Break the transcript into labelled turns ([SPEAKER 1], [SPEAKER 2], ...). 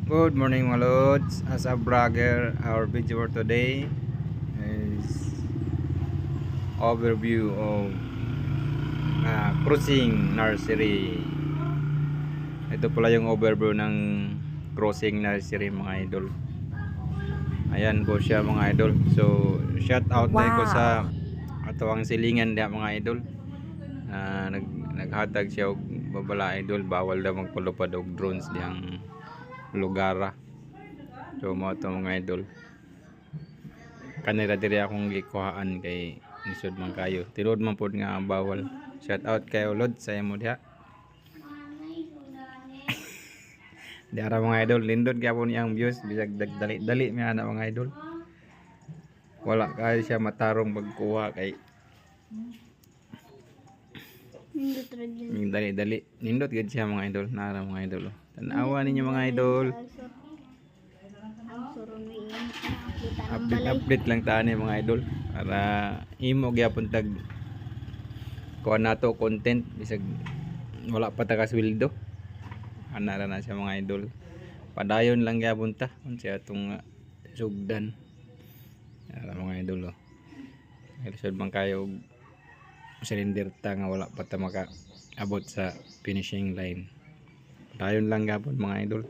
[SPEAKER 1] Good morning mga lods. As a vlogger, our video for today is overview of Crossing Nursery. Ito pala yung overview ng Crossing Nursery mga idol. Ayan po siya mga idol. So shout out na ko sa atawang silingan dia mga idol. Naghatag siya og babala idol, bawal daw magpalupad og drones diyang lugar. So mo to mga idol, kanira diri akong gikuhaan kay nisod man kayo, tinuod man pod nga bawal. Shout out kayo lod sa imo diha. Di ara mga idol, lindot gyapon iyang views bisag dali mi ana mga idol. Wala kay siya matarong pagkuha kay dali nindot gid siya mga idol. Nara mga idol, tan-awa ninyo mga idol. Update lang tani mga idol para imo gyapon tag kuha nato content bisag wala pa ta kasweldo. Ana ra na siya mga idol, padayon lang gyapon ta unsa atong sugdan. Ara mga idol lisod man kayo cylinder ta nga wala pa ta maka abot sa finishing line. Padayon lang gyapon mga idol.